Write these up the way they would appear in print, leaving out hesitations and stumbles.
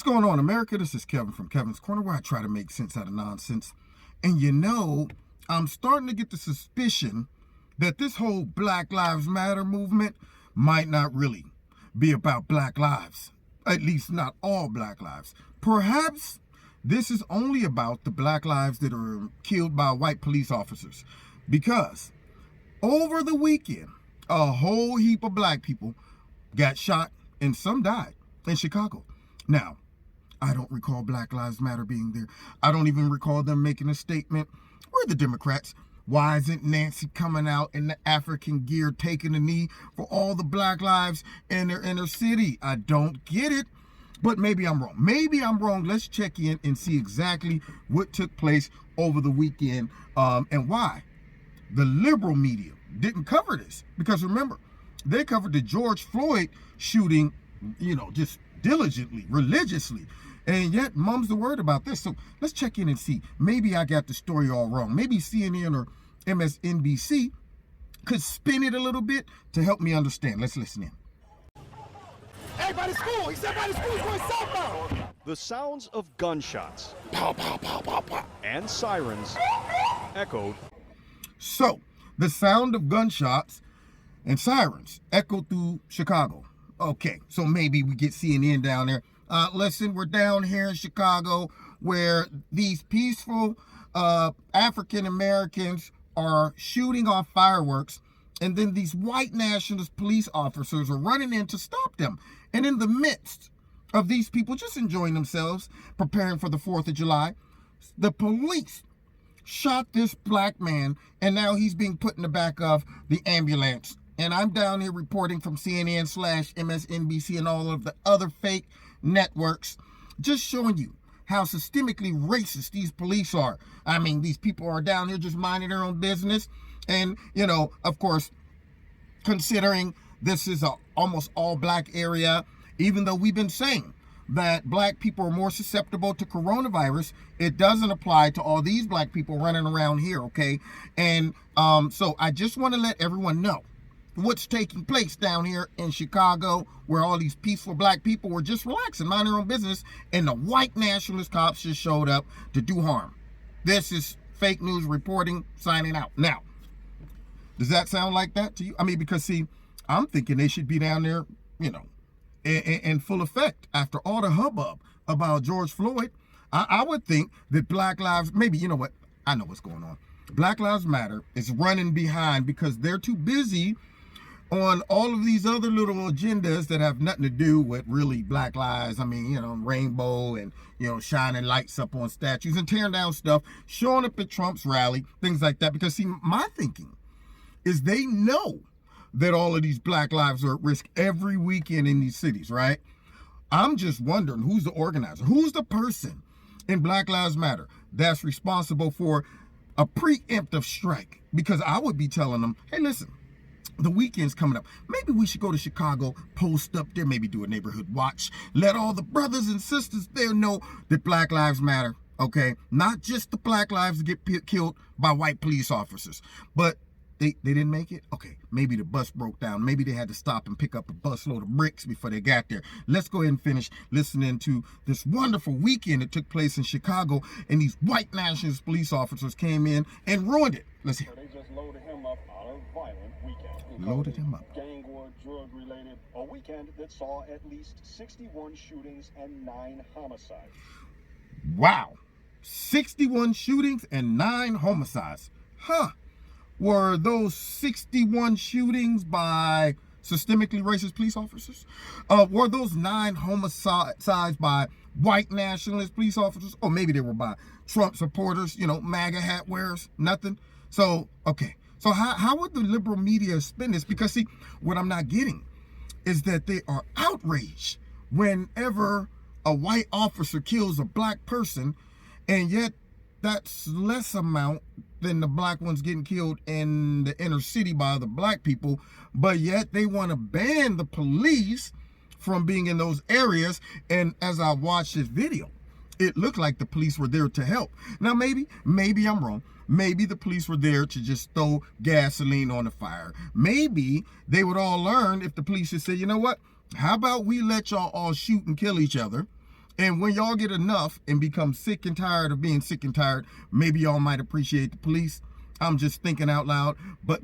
What's going on, America? This is Kevin from Kevin's Corner, where I try to make sense out of nonsense. And you know, I'm starting to get the suspicion that this whole Black Lives Matter movement might not really be about black lives. At least not all black lives. Perhaps this is only about the black lives that are killed by white police officers. Because over the weekend, a whole heap of black people got shot and some died in Chicago. Now, I don't recall Black Lives Matter being there. I don't even recall them making a statement. We're the Democrats. Why isn't Nancy coming out in the African gear taking a knee for all the black lives in their inner city? I don't get it, but maybe I'm wrong. Maybe I'm wrong. Let's check in and see exactly what took place over the weekend and why the liberal media didn't cover this. Because remember, they covered the George Floyd shooting, just diligently, religiously. And yet, mum's the word about this. So let's check in and see. Maybe I got the story all wrong. Maybe CNN or MSNBC could spin it a little bit to help me understand. Let's listen in. Hey, by the school! He said by the school, he's going southbound! The sounds of gunshots Pow, pow, pow, pow, pow. and sirens echoed. So, the sound of gunshots and sirens echoed through Chicago. Okay, so maybe we get CNN down there. Listen, we're down here in Chicago where these peaceful African Americans are shooting off fireworks, and then these white nationalist police officers are running in to stop them. And in the midst of these people just enjoying themselves, preparing for the 4th of July, the police shot this black man, and now he's being put in the back of the ambulance. And I'm down here reporting from CNN/MSNBC and all of the other fake networks, just showing you how systemically racist these police are. I mean, these people are down here just minding their own business. And, of course, considering this is a almost all black area, even though we've been saying that black people are more susceptible to coronavirus, it doesn't apply to all these black people running around here, okay? And so I just want to let everyone know what's taking place down here in Chicago, where all these peaceful black people were just relaxing, minding their own business, and the white nationalist cops just showed up to do harm. This is fake news reporting, signing out. Now, does that sound like that to you? I mean, because see, I'm thinking they should be down there, in full effect after all the hubbub about George Floyd. I would think that Black Lives, maybe, you know what? I know what's going on. Black Lives Matter is running behind because they're too busy on all of these other little agendas that have nothing to do with really black lives. I mean, rainbow and, shining lights up on statues and tearing down stuff, showing up at Trump's rally, things like that. Because see, my thinking is they know that all of these black lives are at risk every weekend in these cities, right? I'm just wondering who's the organizer, who's the person in Black Lives Matter that's responsible for a preemptive strike. Because I would be telling them, hey, listen, the weekend's coming up. Maybe we should go to Chicago, post up there, maybe do a neighborhood watch. Let all the brothers and sisters there know that Black Lives Matter, okay? Not just the black lives that get killed by white police officers, but they didn't make it? Okay, maybe the bus broke down. Maybe they had to stop and pick up a busload of bricks before they got there. Let's go ahead and finish listening to this wonderful weekend that took place in Chicago, and these white nationalist police officers came in and ruined it. Let's hear. So they just loaded him up on a violent weekend. Loaded him up. Gang war, drug related, a weekend that saw at least 61 shootings and 9 homicides. Wow. 61 shootings and 9 homicides. Huh. Were those 61 shootings by systemically racist police officers? Were those 9 homicides by white nationalist police officers? Or maybe they were by Trump supporters, MAGA hat wearers? Nothing. So, okay. So how would the liberal media spin this? Because see, what I'm not getting is that they are outraged whenever a white officer kills a black person, and yet that's less amount than the black ones getting killed in the inner city by the black people, but yet they want to ban the police from being in those areas. And as I watched this video, it looked like the police were there to help. Now, maybe I'm wrong. Maybe the police were there to just throw gasoline on the fire. Maybe they would all learn if the police just said, you know what? How about we let y'all all shoot and kill each other, And when y'all get enough and become sick and tired of being sick and tired, maybe y'all might appreciate the police. I'm just thinking out loud, but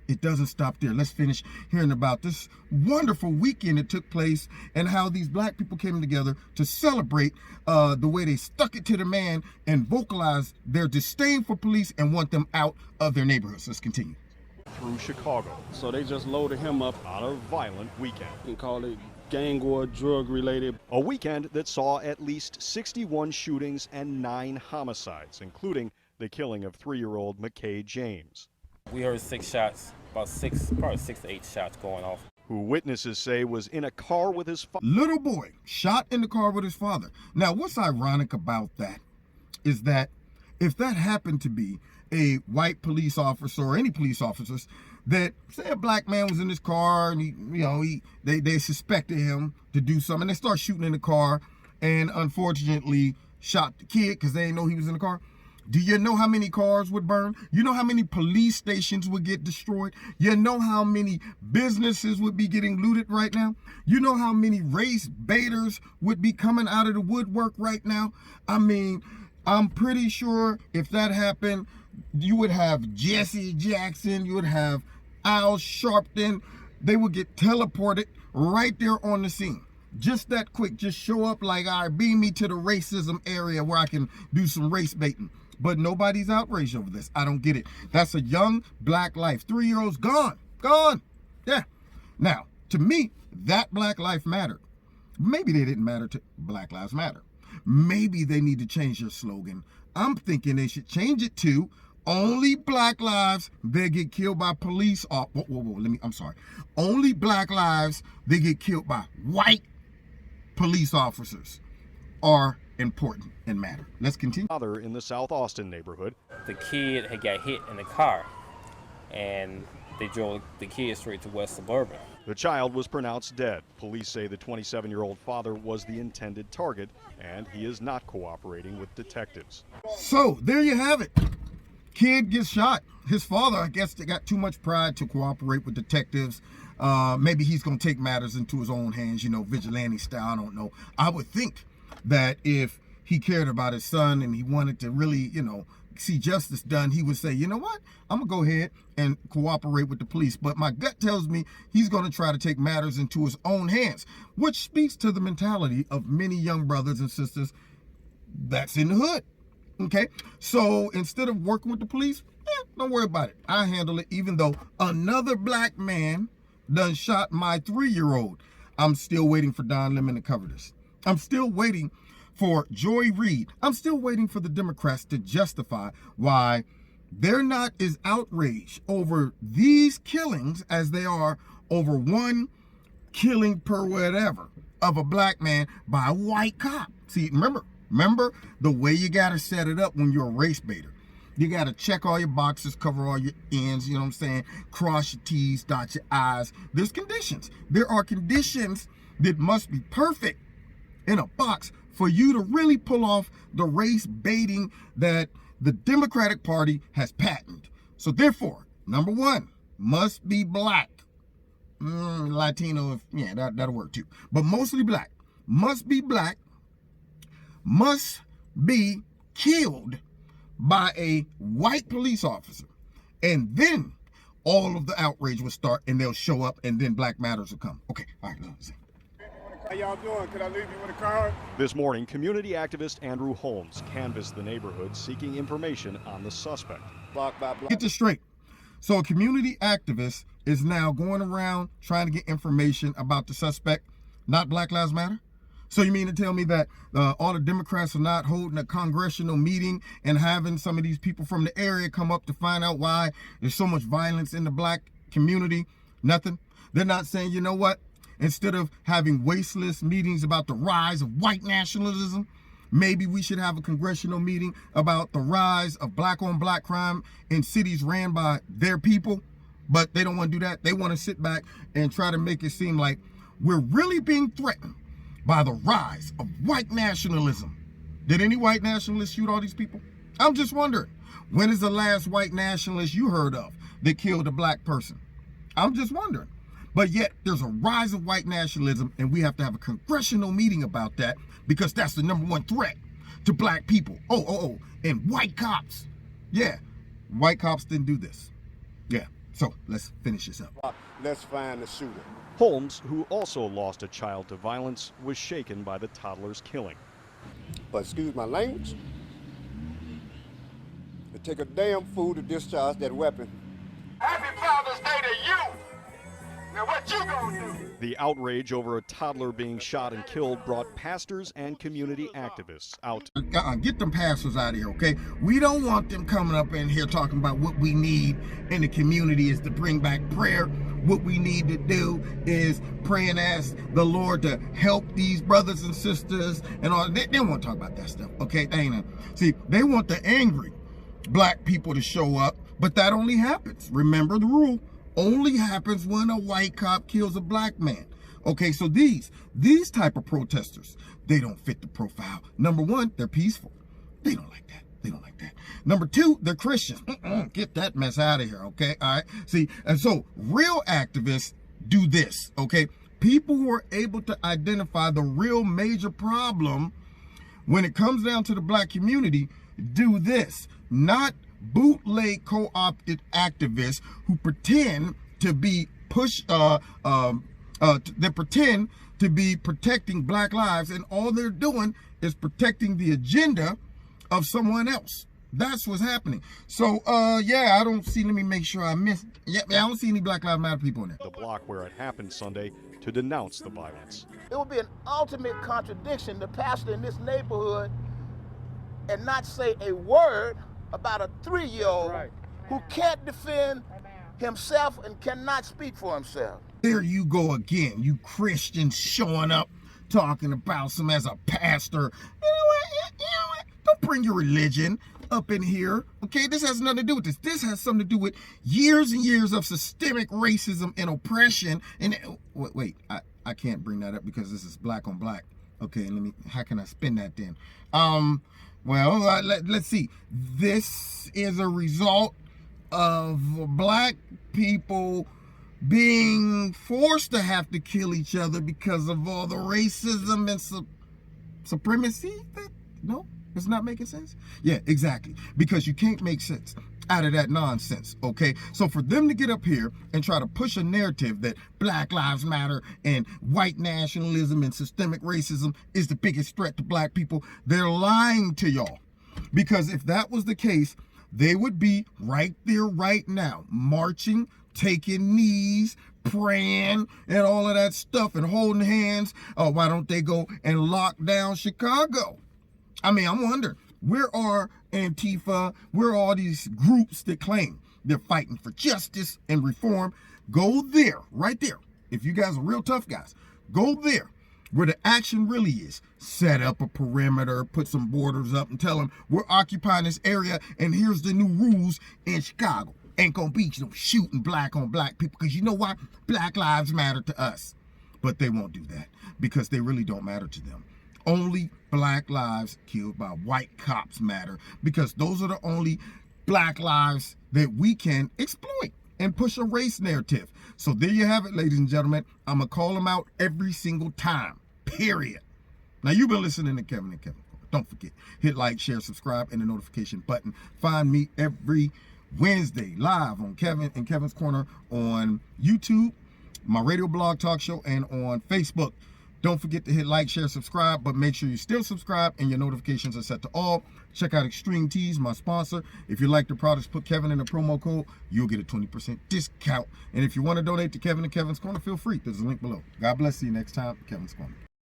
it doesn't stop there. Let's finish hearing about this wonderful weekend that took place and how these black people came together to celebrate the way they stuck it to the man and vocalized their disdain for police and want them out of their neighborhoods. Let's continue. Through Chicago. So they just loaded him up On a violent weekend. and called it gang war, drug related. A weekend that saw at least 61 shootings and 9 homicides, including the killing of 3-year-old McKay James, We heard 6 shots, probably 6 to 8 shots going off. who witnesses say was in a car with his father. Little boy shot in the car with his father. Now, what's ironic about that is that if that happened to be a white police officer or any police officers, that say a black man was in his car and they suspected him to do something, they start shooting in the car and unfortunately shot the kid because they didn't know he was in the car. Do you know how many cars would burn? You know how many police stations would get destroyed? You know how many businesses would be getting looted right now? You know how many race baiters would be coming out of the woodwork right now? I mean, I'm pretty sure if that happened, you would have Jesse Jackson, you would have Al Sharpton. They would get teleported right there on the scene. Just that quick, just show up like, all right, beam me to the racism area where I can do some race baiting. But nobody's outraged over this. I don't get it. That's a young black life. 3-year-olds gone. Yeah. Now, to me, that black life mattered. Maybe they didn't matter to Black Lives Matter. Maybe they need to change their slogan. I'm thinking they should change it to only black lives that get killed by police. I'm sorry. Only black lives that get killed by white police officers are important and matter. Let's continue. Father in the South Austin neighborhood. The kid had got hit in the car, and they drove the kid straight to West Suburban. The child was pronounced dead. Police say the 27-year-old father was the intended target, and he is not cooperating with detectives. So there you have it. Kid gets shot. His father, I guess, they got too much pride to cooperate with detectives. Maybe he's going to take matters into his own hands, vigilante style. I don't know. I would think that if he cared about his son and he wanted to really, see justice done, he would say, you know what, I'm gonna go ahead and cooperate with the police. But my gut tells me he's gonna try to take matters into his own hands, which speaks to the mentality of many young brothers and sisters that's in the hood. Okay, so instead of working with the police, don't worry about it. I handle it, even though another black man done shot my 3-year-old. I'm still waiting for Don Lemon to cover this. I'm still waiting for Joy Reid. I'm still waiting for the Democrats to justify why they're not as outraged over these killings as they are over one killing per whatever of a black man by a white cop. See, remember the way you got to set it up when you're a race baiter. You got to check all your boxes, cover all your ends, you know what I'm saying? Cross your T's, dot your I's. There's conditions. There are conditions that must be perfect in a box for you to really pull off the race baiting that the Democratic Party has patented. So therefore, number one, must be black. Latino, that'll work too. But mostly black. Must be black. Must be killed by a white police officer. And then all of the outrage will start and they'll show up and then Black Matters will come. Okay, all right, let's see. How y'all doing? Could I leave you with a card? This morning, community activist Andrew Holmes canvassed the neighborhood seeking information on the suspect. Block by block. Get this straight. So a community activist is now going around trying to get information about the suspect, not Black Lives Matter? So you mean to tell me that all the Democrats are not holding a congressional meeting and having some of these people from the area come up to find out why there's so much violence in the black community? Nothing. They're not saying, you know what? Instead of having wasteless meetings about the rise of white nationalism, maybe we should have a congressional meeting about the rise of black-on-black crime in cities ran by their people. But they don't want to do that. They want to sit back and try to make it seem like we're really being threatened by the rise of white nationalism. Did any white nationalists shoot all these people? I'm just wondering, when is the last white nationalist you heard of that killed a black person? I'm just wondering. But yet there's a rise of white nationalism, and we have to have a congressional meeting about that because that's the number one threat to black people. And white cops. Yeah, white cops didn't do this. Yeah, so let's finish this up. Let's find the shooter. Holmes, who also lost a child to violence, was shaken by the toddler's killing. But excuse my language, it take a damn fool to discharge that weapon. Happy Father's Day to you! Now what you gonna do? The outrage over a toddler being shot and killed brought pastors and community activists out. Get them pastors out of here, okay? We don't want them coming up in here talking about what we need in the community is to bring back prayer. What we need to do is pray and ask the Lord to help these brothers and sisters and all. They don't want to talk about that stuff, okay? See, they want the angry black people to show up, but that only happens. Remember the rule. Only happens when a white cop kills a black man. Okay, so these type of protesters, they don't fit the profile. Number one, they're peaceful. They don't like that. They don't like that. Number two, they're Christians. Get that mess out of here, okay? All right, see, and so real activists do this, okay? People who are able to identify the real major problem when it comes down to the black community do this, not bootleg co-opted activists who pretend to be they pretend to be protecting black lives, and all they're doing is protecting the agenda of someone else. That's what's happening. So yeah, I don't see, let me make sure I missed. Yeah, I don't see any Black Lives Matter people in there. The block where it happened Sunday to denounce the violence. It would be an ultimate contradiction to pastor in this neighborhood and not say a word about a 3-year-old who can't defend himself and cannot speak for himself. There you go again, you Christians showing up talking about some as a pastor. You know what? Don't bring your religion up in here, okay? This has nothing to do with this. This has something to do with years and years of systemic racism and oppression. And wait, I can't bring that up because this is black on black. Okay, how can I spin that then? Well, let's see. This is a result of black people being forced to have to kill each other because of all the racism and supremacy. No, it's not making sense. Yeah, exactly. Because you can't make sense out of that nonsense, okay? So for them to get up here and try to push a narrative that Black Lives Matter and white nationalism and systemic racism is the biggest threat to black people, they're lying to y'all. Because if that was the case, they would be right there right now, marching, taking knees, praying, and all of that stuff, and holding hands. Why don't they go and lock down Chicago? I mean, I'm wondering, where are Antifa, where are all these groups that claim they're fighting for justice and reform? Go there, right there. If you guys are real tough guys, go there where the action really is. Set up a perimeter, put some borders up, and tell them we're occupying this area, and here's the new rules in Chicago. Ain't gonna be no shooting black on black people, because you know why? Black lives matter to us. But they won't do that because they really don't matter to them. Only black lives killed by white cops matter, because those are the only black lives that we can exploit and push a race narrative. So there you have it, ladies and gentlemen. I'm gonna call them out every single time, period. Now, you've been listening to Kevin and Kevin. Don't forget, hit like, share, subscribe, and the notification button. Find me every Wednesday live on Kevin and Kevin's Corner on YouTube, my radio blog talk show, and on Facebook. Don't forget to hit like, share, subscribe, but make sure you still subscribe and your notifications are set to all. Check out Extreme Tees, my sponsor. If you like the products, put Kevin in the promo code. You'll get a 20% discount. And if you want to donate to Kevin and Kevin's Corner, feel free. There's a link below. God bless you. Next time, Kevin's Corner.